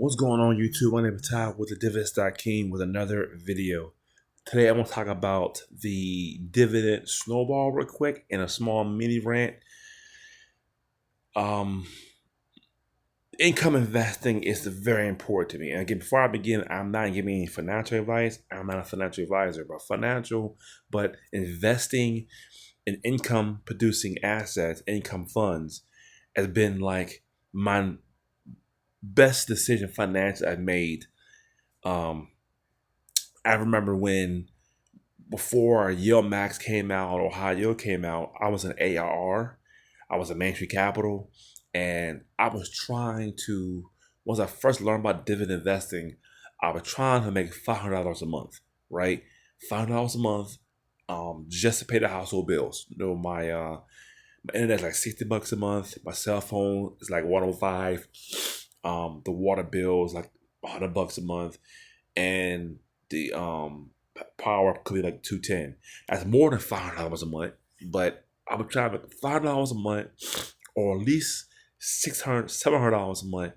What's going on YouTube? My name is Ty with the Dividends.King with another video. Today I'm going to talk about the dividend snowball real quick in a small mini rant. Um, Income investing is very important to me. And again, before I begin, I'm not giving any financial advice. I'm not a financial advisor, but investing in income producing assets, income funds has been like my best decision financially I've made. Um, I remember when before Yield Max came out or High Yield came out, I was an ARR. I was a Main Street Capital, and I was trying to. Once I first learned about dividend investing, I was trying to make $500 a month, right? $500 a month, just to pay the household bills. My internet's like $60 a month. My cell phone is like 105. The water bill is like $100 a month, and the power could be like 210. That's more than $500 a month, but I would try to make $500 a month, or at least $700 a month,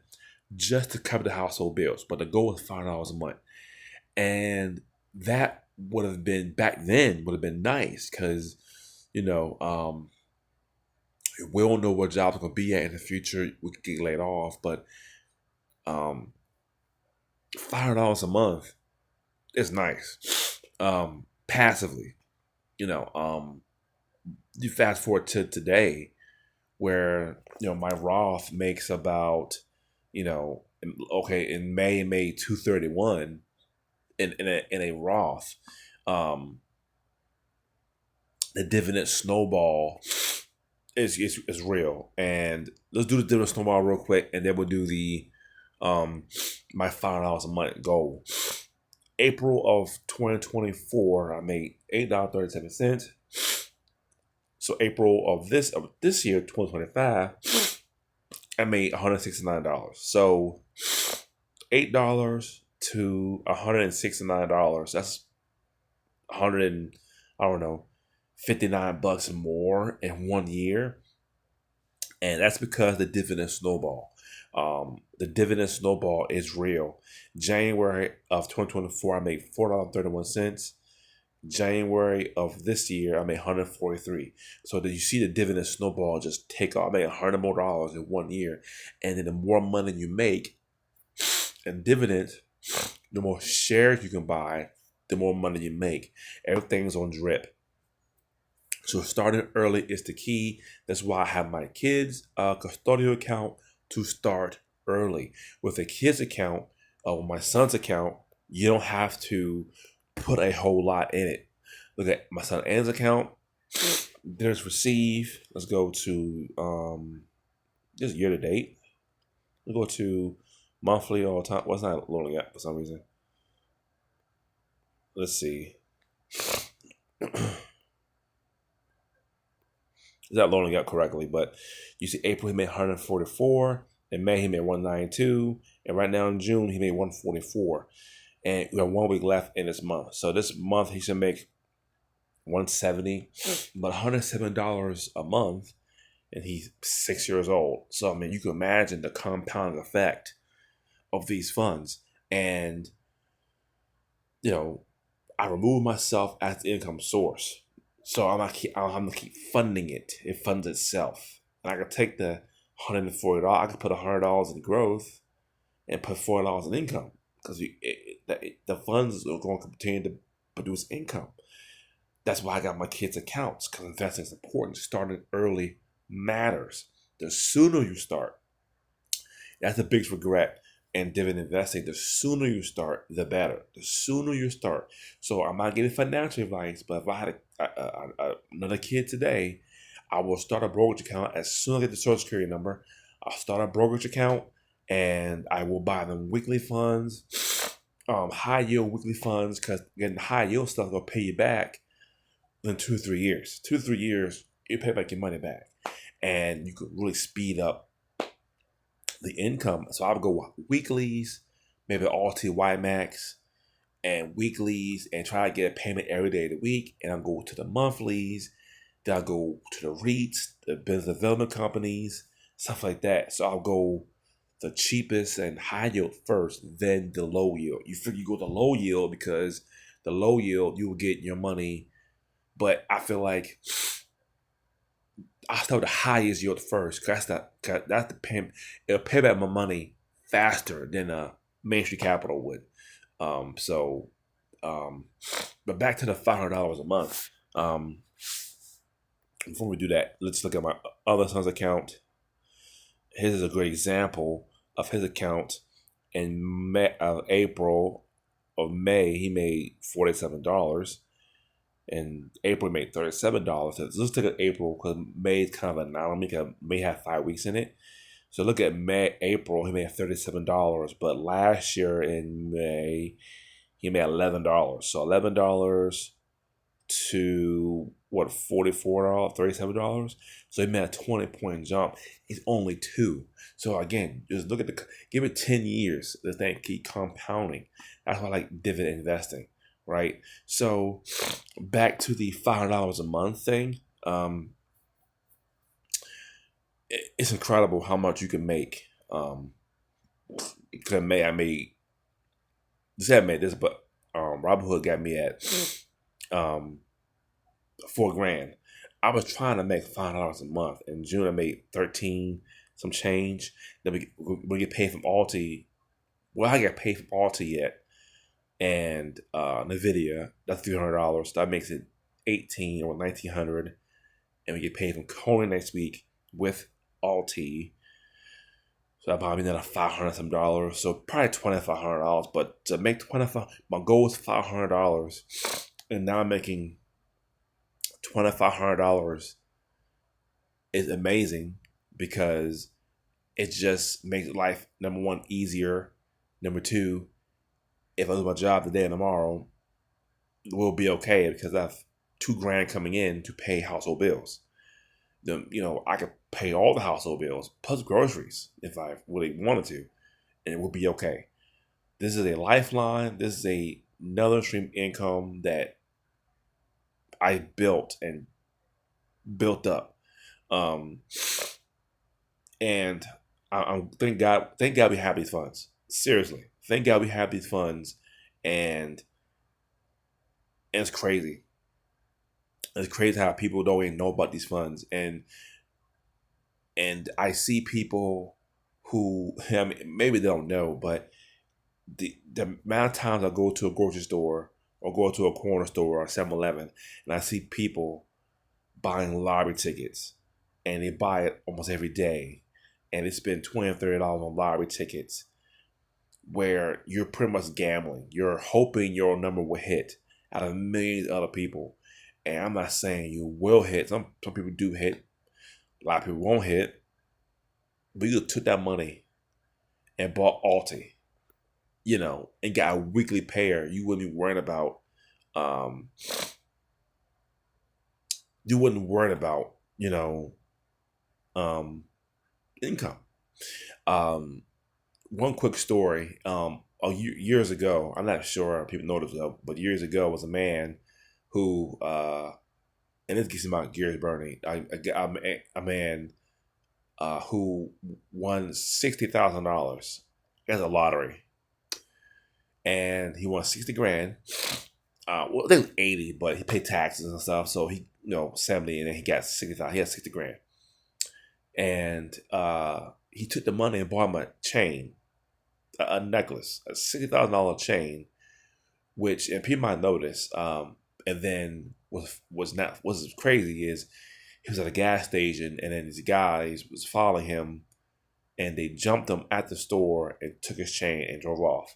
just to cover the household bills. But the goal is $500 a month, and that would have been back then would have been nice because you know we don't know what jobs are gonna be at in the future. We could get laid off, but um, $500 a month is nice. Passively, you know, you fast forward to today, where my Roth makes about in May made 231 in a Roth. Um, the dividend snowball is real, and let's do the dividend snowball real quick, and then we'll do the my $500 a month goal. April of 2024, I made $8.37. So April of this year, 2025, I made $169. So $8 to $169. That's 100 I don't know, $59 more in 1 year. And that's because the dividend snowball. The dividend snowball is real. January of 2024, I made $4.31. January of this year, I made 143. So that you see the dividend snowball just take off. I made $100 more in 1 year, and then the more money you make in dividends, the more shares you can buy, the more money you make. Everything's on drip. So starting early is the key. That's why I have my kids' custodial account to start early. With a kids account, my son's account, you don't have to put a whole lot in it. Look at my son Ann's account. There's receive. Let's go to just year to date. We'll go to monthly all time. Well, it's not loading up for some reason. Let's see. It's not loading up correctly, but you see April he made 144. In May he made 192, and right now in June he made 144. And we have 1 week left in this month. So this month he should make 170, but $107 a month, and he's 6 years old. So I mean, you can imagine the compounding effect of these funds. And I remove myself as the income source, so I'm gonna keep funding it. It funds itself, and I could take the $140. I could put $100 in growth, and put $40 in income, because the funds are going to continue to produce income. That's why I got my kids' accounts, because investing is important. Starting early matters. The sooner you start, that's the biggest regret in dividend investing. The sooner you start, the better. The sooner you start. So I'm not getting financial advice, but if I had another kid today, I will start a brokerage account as soon as I get the Social Security number. I'll start a brokerage account, and I will buy them weekly funds, high yield weekly funds, because getting high yield stuff will pay you back in 2 or 3 years. 2 to 3 years, you pay back your money back, and you could really speed up the income. So I would go weeklies, maybe RTY Max and weeklies, and try to get a payment every day of the week. And I'll go to the monthlies, then I'll go to the REITs, the business development companies, stuff like that. So I'll go the cheapest and high yield first, then the low yield. You figure you go to low yield because the low yield you will get your money. But I feel like I start with the highest yield first. That's the pay. It'll pay back my money faster than a Main Street Capital would. Um, so, um, but back to the $500 a month. Before we do that, let's look at my other son's account. His is a great example of his account. In April of May, he made $47. In April, he made $37. So let's look at April because May is kind of an anomaly because May had 5 weeks in it. So look at April, he made $37. But last year in May, he made $11. So $11 to what, $44, $37. So he made a 20-point jump. It's only two. So again, just look at give it 10 years. The thing keep compounding. That's why I like dividend investing, right? So back to the $500 a month thing. It's incredible how much you can make. Because I made this, but Robinhood got me at $4,000. I was trying to make $500 a month. In June, I made 13 some change. Then we get paid from Alti. Well, I got paid from Alti yet, and Nvidia. That's $300. That makes it 18 or 1,900, and we get paid from Coney next week with Alti. So that bought me another $500 some dollars. So probably $2,500. But to make my goal was $500, and now I'm making $2,500 is amazing because it just makes life, number one, easier. Number two, if I lose my job today and tomorrow, we'll be okay because I have $2,000 coming in to pay household bills. I could pay all the household bills plus groceries if I really wanted to, and it would be okay. This is a lifeline. This is another stream of income that I built up, and I'm thank God we have these funds. Seriously, thank God we have these funds, and it's crazy. It's crazy how people don't even know about these funds, and I see people who, I mean, maybe they don't know, but the amount of times I go to a grocery store or go to a corner store or 7-Eleven, and I see people buying lottery tickets, and they buy it almost every day, and they spend $20 or $30 on lottery tickets, where you're pretty much gambling. You're hoping your number will hit out of millions of other people. And I'm not saying you will hit. Some people do hit. A lot of people won't hit. But you took that money and bought Alti, and got a weekly payer. You wouldn't be worried about income. One quick story. Years ago, I'm not sure people know this, but years ago was a man who, and this gets about gears burning. A man who won $60,000 as a lottery, and he won $60,000. Well, they was 80, but he paid taxes and stuff, so he 70, and then he got 60,000. He had $60,000, and he took the money and bought him a chain, a necklace, a $60,000 chain, which, and people might notice. And then what's crazy is he was at a gas station, and then these guys was following him, and they jumped him at the store and took his chain and drove off.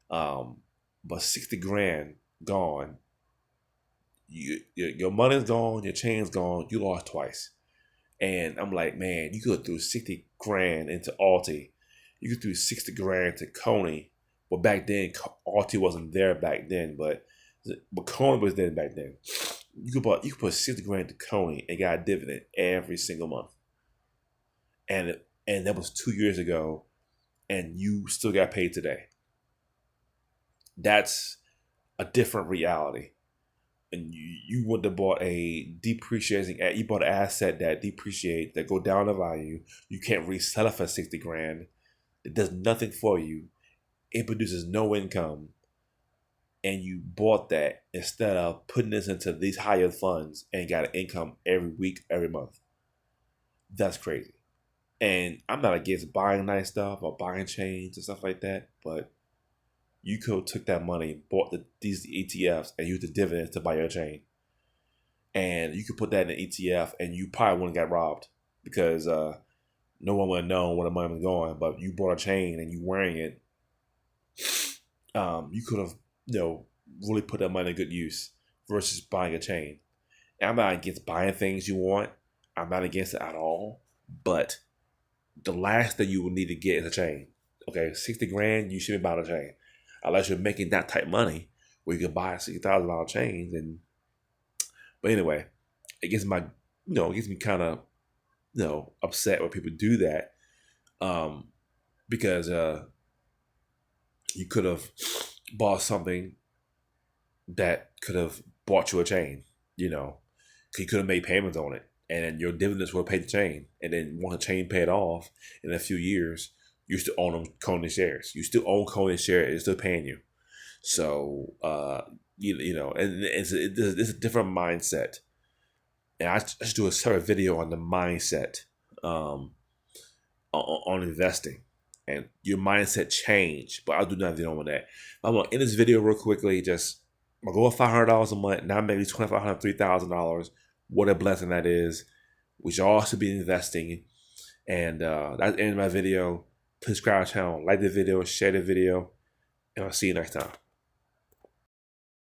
But $60,000 gone. Your money's gone, your chain's gone. You lost twice. And I'm like, man, you could threw $60,000 into Alti. You could threw $60,000 to Coney. Well, back then, Alti wasn't there back then, but Coney was there back then. You could put $60,000 to Coney and got a dividend every single month. And that was 2 years ago, and you still got paid today. That's a different reality. And you would have bought you bought an asset that depreciates, that go down in value. You can't resell it for $60,000. It does nothing for you. It produces no income, and you bought that instead of putting this into these higher funds and got an income every week, every month. That's crazy. And I'm not against buying nice stuff or buying chains and stuff like that, but you could have took that money, bought these ETFs, and used the dividends to buy your chain. And you could put that in an ETF, and you probably wouldn't get robbed because no one would have known where the money was going. But you bought a chain and you wearing it, you could have, really put that money to good use versus buying a chain. And I'm not against buying things you want. I'm not against it at all. But the last thing you will need to get is a chain. Okay, 60 grand, you should be buying a chain. Unless you're making that type of money where you can buy a $60,000 chain. But anyway, it gets me kind of, upset when people do that. Because you could have bought something that could have bought you a chain, you could have made payments on it, and then your dividends will pay the chain, and then once the chain paid off in a few years, you still own them Conan shares. You still own Conan shares. It's still paying you. So and it's a different mindset. And I should do a separate video on the mindset on investing and your mindset change. But I'll do another video on that. I'm gonna end this video real quickly. I'm going $500 a month. Now maybe $2,500, $3,000. What a blessing that is. We should all should be investing. And that's the end of my video. Please subscribe to the channel, like the video, share the video, and I'll see you next time.